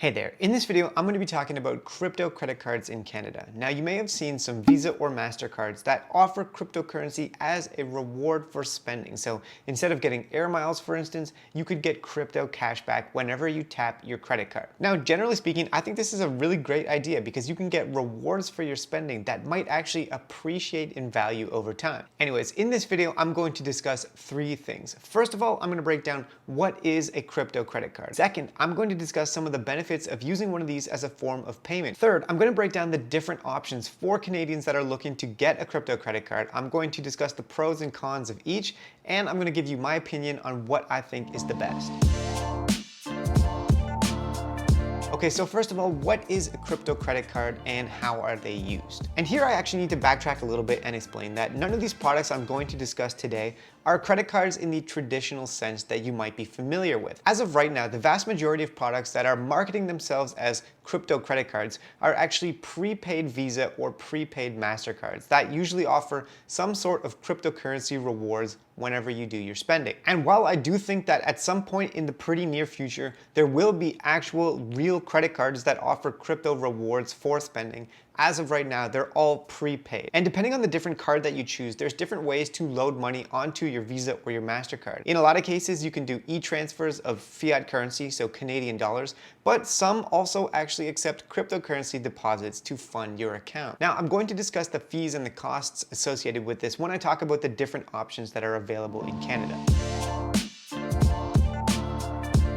Hey there, in this video I'm going to be talking about crypto credit cards in Canada. Now you may have seen some Visa or MasterCards that offer cryptocurrency as a reward for spending. So instead of getting air miles for instance, you could get crypto cashback whenever you tap your credit card. Now generally speaking, I think this is a really great idea because you can get rewards for your spending that might actually appreciate in value over time. Anyways, in this video I'm going to discuss three things. First of all, I'm going to break down what is a crypto credit card. Second, I'm going to discuss some of the benefits of using one of these as a form of payment. Third, I'm going to break down the different options for Canadians that are looking to get a crypto credit card. I'm going to discuss the pros and cons of each, and I'm going to give you my opinion on what I think is the best. Okay, so first of all, what is a crypto credit card and how are they used? And here I actually need to backtrack a little bit and explain that none of these products I'm going to discuss today are credit cards in the traditional sense that you might be familiar with. As of right now, the vast majority of products that are marketing themselves as crypto credit cards are actually prepaid Visa or prepaid MasterCards that usually offer some sort of cryptocurrency rewards whenever you do your spending. And while I do think that at some point in the pretty near future, there will be actual real credit cards that offer crypto rewards for spending, as of right now, they're all prepaid. And depending on the different card that you choose, there's different ways to load money onto your Visa or your MasterCard. In a lot of cases, you can do e-transfers of fiat currency, so Canadian dollars, but some also actually accept cryptocurrency deposits to fund your account. Now, I'm going to discuss the fees and the costs associated with this when I talk about the different options that are available in Canada.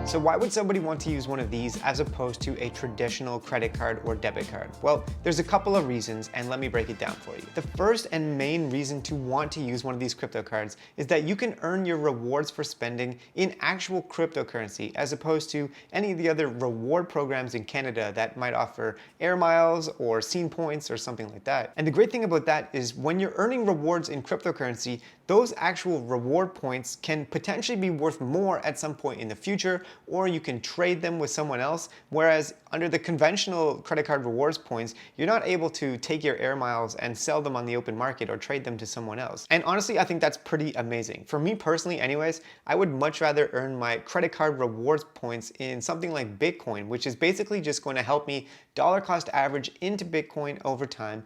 So why would somebody want to use one of these as opposed to a traditional credit card or debit card? Well, there's a couple of reasons, and let me break it down for you. The first and main reason to want to use one of these crypto cards is that you can earn your rewards for spending in actual cryptocurrency as opposed to any of the other reward programs in Canada that might offer air miles or scene points or something like that. And the great thing about that is when you're earning rewards in cryptocurrency, those actual reward points can potentially be worth more at some point in the future, or you can trade them with someone else, whereas under the conventional credit card rewards points, you're not able to take your air miles and sell them on the open market or trade them to someone else. And honestly, I think that's pretty amazing. For me personally anyways, I would much rather earn my credit card rewards points in something like Bitcoin, which is basically just going to help me dollar cost average into Bitcoin over time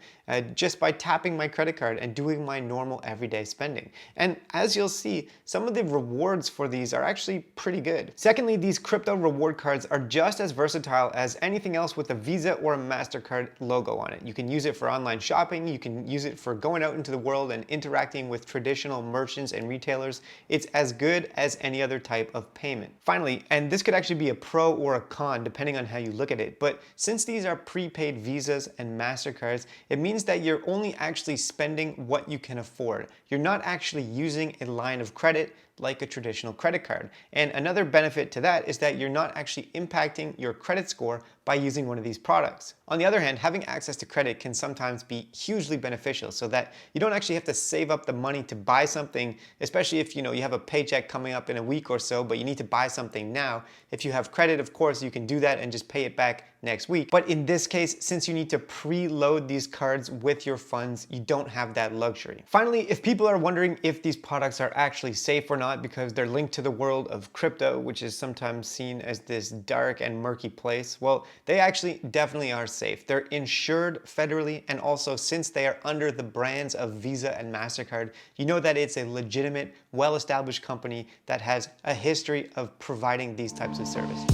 just by tapping my credit card and doing my normal everyday spending. And as you'll see, some of the rewards for these are actually pretty good. Secondly, these crypto reward cards are just as versatile as anything else with a Visa or a MasterCard logo on it. You can use it for online shopping, you can use it for going out into the world and interacting with traditional merchants and retailers. It's as good as any other type of payment. Finally, and this could actually be a pro or a con depending on how you look at it, but since these are prepaid Visas and MasterCards, it means that you're only actually spending what you can afford. You're not actually using a line of credit like a traditional credit card. And another benefit to that is that you're not actually impacting your credit score by using one of these products. On the other hand, having access to credit can sometimes be hugely beneficial so that you don't actually have to save up the money to buy something, especially if you have a paycheck coming up in a week or so, but you need to buy something now. If you have credit, of course, you can do that and just pay it back next week. But in this case, since you need to preload these cards with your funds, you don't have that luxury. Finally, if people are wondering if these products are actually safe or not because they're linked to the world of crypto, which is sometimes seen as this dark and murky place, well, they actually definitely are safe. They're insured federally, and also since they are under the brands of Visa and MasterCard, you know that it's a legitimate, well-established company that has a history of providing these types of services.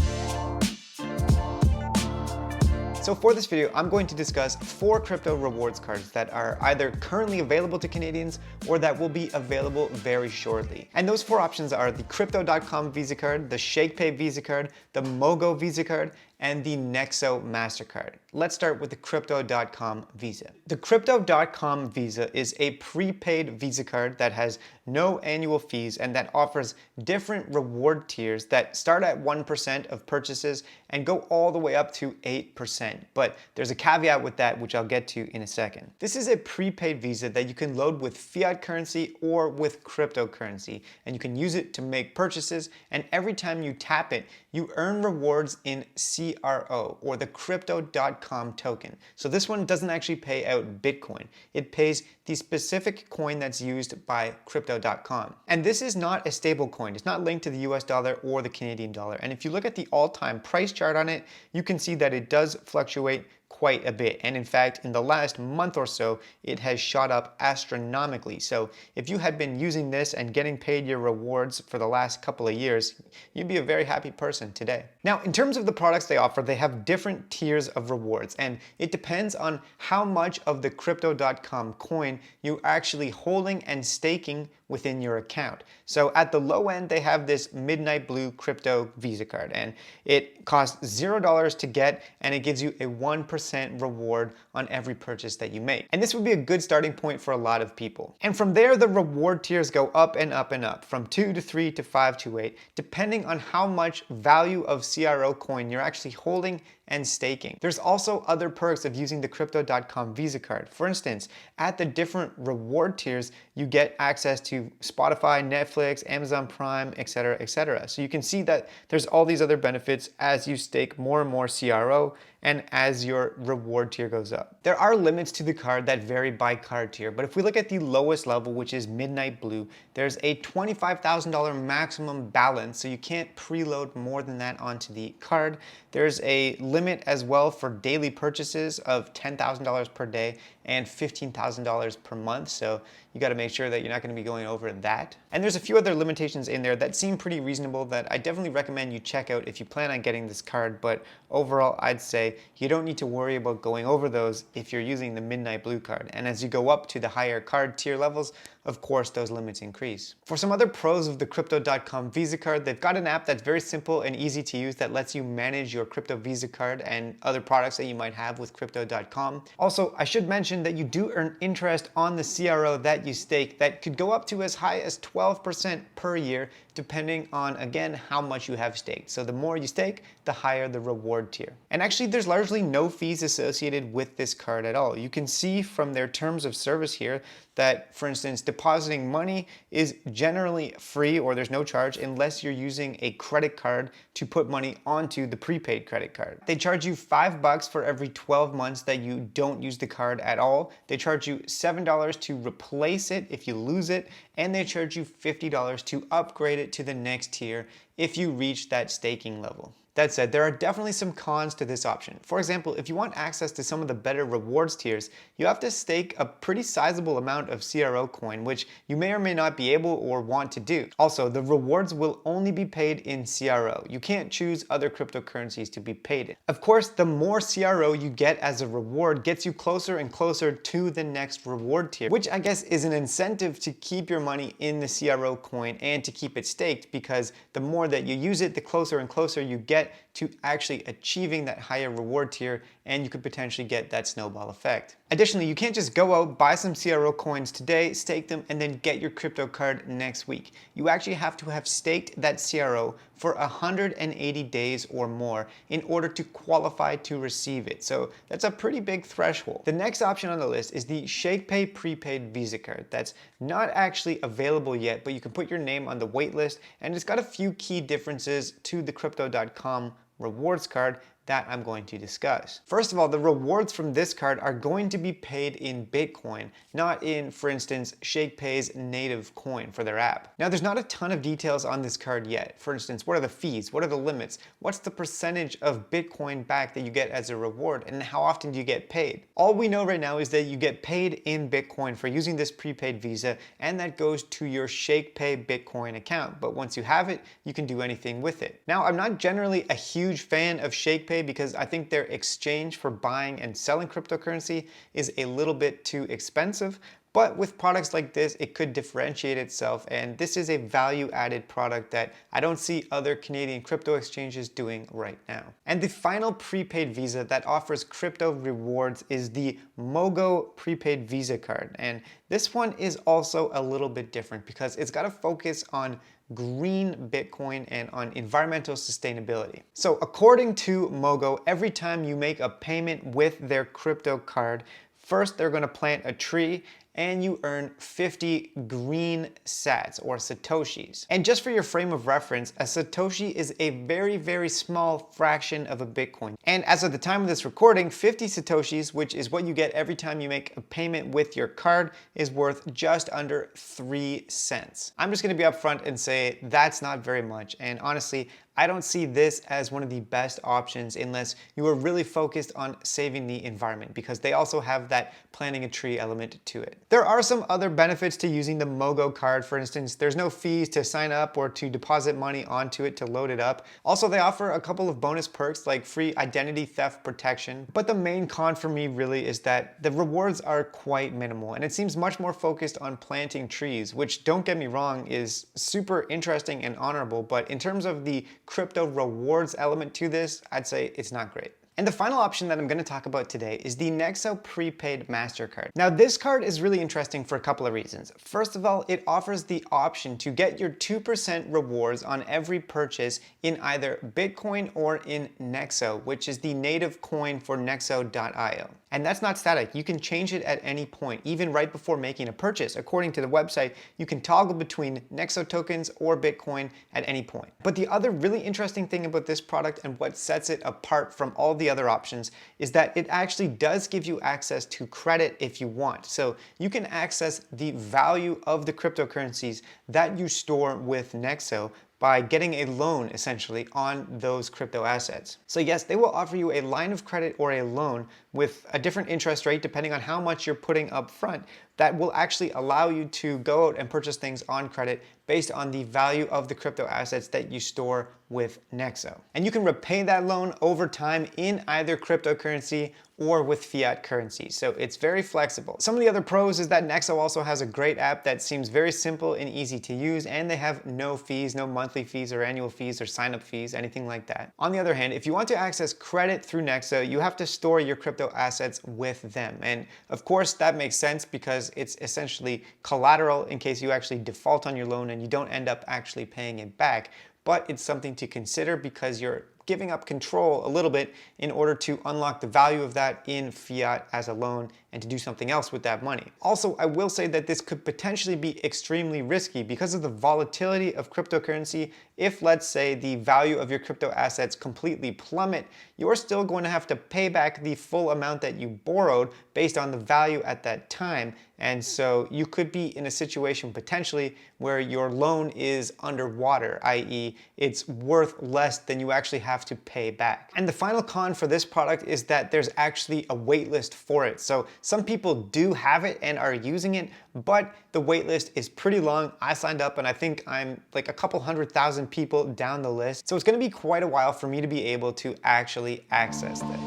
So for this video, I'm going to discuss 4 crypto rewards cards that are either currently available to Canadians or that will be available very shortly. And those 4 options are the Crypto.com Visa card, the ShakePay Visa card, the Mogo Visa card, and the Nexo MasterCard. Let's start with the Crypto.com Visa. The Crypto.com Visa is a prepaid Visa card that has no annual fees and that offers different reward tiers that start at 1% of purchases and go all the way up to 8%. But there's a caveat with that, which I'll get to in a second. This is a prepaid Visa that you can load with fiat currency or with cryptocurrency, and you can use it to make purchases, and every time you tap it, you earn rewards in CRO, or the Crypto.com token. So this one doesn't actually pay out Bitcoin. It pays the specific coin that's used by crypto crypto.com. And this is not a stable coin. It's not linked to the US dollar or the Canadian dollar. And if you look at the all-time price chart on it, you can see that it does fluctuate quite a bit. And in fact, in the last month or so, it has shot up astronomically. So if you had been using this and getting paid your rewards for the last couple of years, you'd be a very happy person today. Now, in terms of the products they offer, they have different tiers of rewards, and it depends on how much of the crypto.com coin you're actually holding and staking within your account. So at the low end, they have this Midnight Blue crypto Visa card, and it costs $0 to get, and it gives you a 1% reward on every purchase that you make. And this would be a good starting point for a lot of people. And from there, the reward tiers go up and up and up, from 2 to 3 to 5 to 8, depending on how much value of CRO coin you're actually holding and staking. There's also other perks of using the crypto.com Visa card. For instance, at the different reward tiers, you get access to Spotify, Netflix, Amazon Prime, etc., etc. So you can see that there's all these other benefits as you stake more and more CRO and as your reward tier goes up. There are limits to the card that vary by card tier, but if we look at the lowest level, which is Midnight Blue, there's a $25,000 maximum balance, so you can't preload more than that onto the card. There's a limit as well for daily purchases of $10,000 per day and $15,000 per month, so you got to make sure that you're not going to be going over that. And there's a few other limitations in there that seem pretty reasonable that I definitely recommend you check out if you plan on getting this card, but overall I'd say you don't need to worry about going over those if you're using the Midnight Blue card. And as you go up to the higher card tier levels, of course those limits increase. For some other pros of the crypto.com Visa card, they've got an app that's very simple and easy to use that lets you manage your crypto Visa card and other products that you might have with crypto.com. Also, I should mention that you do earn interest on the CRO that you stake that could go up to as high as 12% per year, depending on, again, how much you have staked. So the more you stake, the higher the reward tier. And actually, there's largely no fees associated with this card at all. You can see from their terms of service here that, for instance, depositing money is generally free or there's no charge unless you're using a credit card to put money onto the prepaid credit card. They charge you $5 for every 12 months that you don't use the card at all. They charge you $7 to replace it if you lose it, and they charge you $50 to upgrade it to the next tier if you reach that staking level. That said, there are definitely some cons to this option. For example, if you want access to some of the better rewards tiers, you have to stake a pretty sizable amount of CRO coin, which you may or may not be able or want to do. Also, the rewards will only be paid in CRO. You can't choose other cryptocurrencies to be paid in. Of course, the more CRO you get as a reward gets you closer and closer to the next reward tier, which I guess is an incentive to keep your money in the CRO coin and to keep it staked, because the more that you use it, the closer and closer you get to actually achieving that higher reward tier, and you could potentially get that snowball effect. Additionally, you can't just go out, buy some CRO coins today, stake them, and then get your crypto card next week. You actually have to have staked that CRO for 180 days or more in order to qualify to receive it. So that's a pretty big threshold. The next option on the list is the ShakePay prepaid Visa card. That's not actually available yet, but you can put your name on the wait list, and it's got a few key differences to the crypto.com rewards card that I'm going to discuss. First of all, the rewards from this card are going to be paid in Bitcoin, not in, for instance, ShakePay's native coin for their app. Now, there's not a ton of details on this card yet. For instance, what are the fees? What are the limits? What's the percentage of Bitcoin back that you get as a reward? And how often do you get paid? All we know right now is that you get paid in Bitcoin for using this prepaid Visa, and that goes to your ShakePay Bitcoin account. But once you have it, you can do anything with it. Now, I'm not generally a huge fan of ShakePay because I think their exchange for buying and selling cryptocurrency is a little bit too expensive. But with products like this, it could differentiate itself, and this is a value-added product that I don't see other Canadian crypto exchanges doing right now. And the final prepaid Visa that offers crypto rewards is the Mogo prepaid Visa card. And this one is also a little bit different because it's got to focus on green Bitcoin and on environmental sustainability. So according to Mogo, every time you make a payment with their crypto card, first they're going to plant a tree, and you earn 50 green sats or satoshis. And just for your frame of reference, a satoshi is a very, very small fraction of a Bitcoin. And as of the time of this recording, 50 satoshis, which is what you get every time you make a payment with your card, is worth just under 3 cents. I'm just gonna be upfront and say that's not very much. And honestly, I don't see this as one of the best options unless you are really focused on saving the environment, because they also have that planting a tree element to it. There are some other benefits to using the Mogo card. For instance, there's no fees to sign up or to deposit money onto it to load it up. Also, they offer a couple of bonus perks like free identity theft protection. But the main con for me really is that the rewards are quite minimal, and it seems much more focused on planting trees, which, don't get me wrong, is super interesting and honorable. But in terms of the crypto rewards element to this, I'd say it's not great. And the final option that I'm going to talk about today is the Nexo prepaid MasterCard. Now, this card is really interesting for a couple of reasons. First of all, it offers the option to get your 2% rewards on every purchase in either Bitcoin or in Nexo, which is the native coin for Nexo.io. And that's not static. You can change it at any point, even right before making a purchase. According to the website, you can toggle between Nexo tokens or Bitcoin at any point. But the other really interesting thing about this product and what sets it apart from all the other options is that it actually does give you access to credit if you want. So you can access the value of the cryptocurrencies that you store with Nexo by getting a loan essentially on those crypto assets. So yes, they will offer you a line of credit or a loan with a different interest rate depending on how much you're putting up front that will actually allow you to go out and purchase things on credit based on the value of the crypto assets that you store with Nexo. And you can repay that loan over time in either cryptocurrency or with fiat currency. So it's very flexible. Some of the other pros is that Nexo also has a great app that seems very simple and easy to use, and they have no fees, no monthly fees or annual fees or sign-up fees, anything like that. On the other hand, if you want to access credit through Nexo, you have to store your crypto assets with them. And of course, that makes sense because it's essentially collateral in case you actually default on your loan and you don't end up actually paying it back. But it's something to consider because you're giving up control a little bit in order to unlock the value of that in fiat as a loan and to do something else with that money. Also, I will say that this could potentially be extremely risky because of the volatility of cryptocurrency. If, let's say, the value of your crypto assets completely plummet, you're still going to have to pay back the full amount that you borrowed based on the value at that time. And so you could be in a situation potentially where your loan is underwater, i.e. it's worth less than you actually have to pay back. And the final con for this product is that there's actually a wait list for it. So some people do have it and are using it, but the wait list is pretty long. I signed up and I think I'm like a couple 100,000 people down the list. So it's gonna be quite a while for me to be able to actually access this.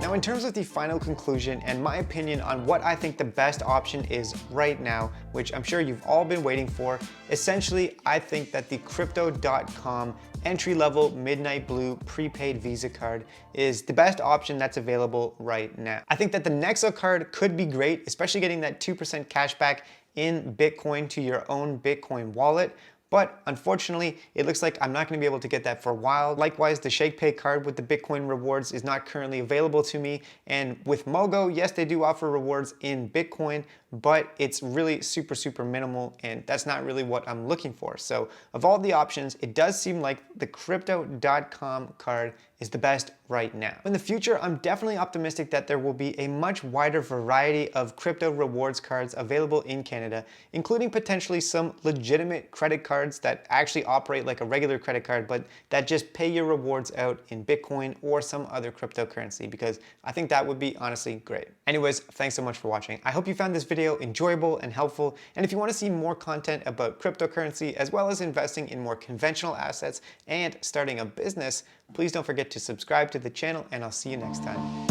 Now, in terms of the final conclusion and my opinion on what I think the best option is right now, which I'm sure you've all been waiting for, essentially, I think that the Crypto.com entry-level Midnight Blue prepaid Visa card is the best option that's available right now. I think that the Nexo card could be great, especially getting that 2% cash back in Bitcoin to your own Bitcoin wallet. But unfortunately, it looks like I'm not going to be able to get that for a while. Likewise, the ShakePay card with the Bitcoin rewards is not currently available to me. And with Mogo, yes, they do offer rewards in Bitcoin, but it's really super, super minimal, and that's not really what I'm looking for. So of all the options, it does seem like the Crypto.com card is the best right now. In the future, I'm definitely optimistic that there will be a much wider variety of crypto rewards cards available in Canada, including potentially some legitimate credit cards that actually operate like a regular credit card, but that just pay your rewards out in Bitcoin or some other cryptocurrency, because I think that would be honestly great. Anyways, thanks so much for watching. I hope you found this video enjoyable and helpful. And if you want to see more content about cryptocurrency, as well as investing in more conventional assets and starting a business, please don't forget to subscribe to the channel, and I'll see you next time.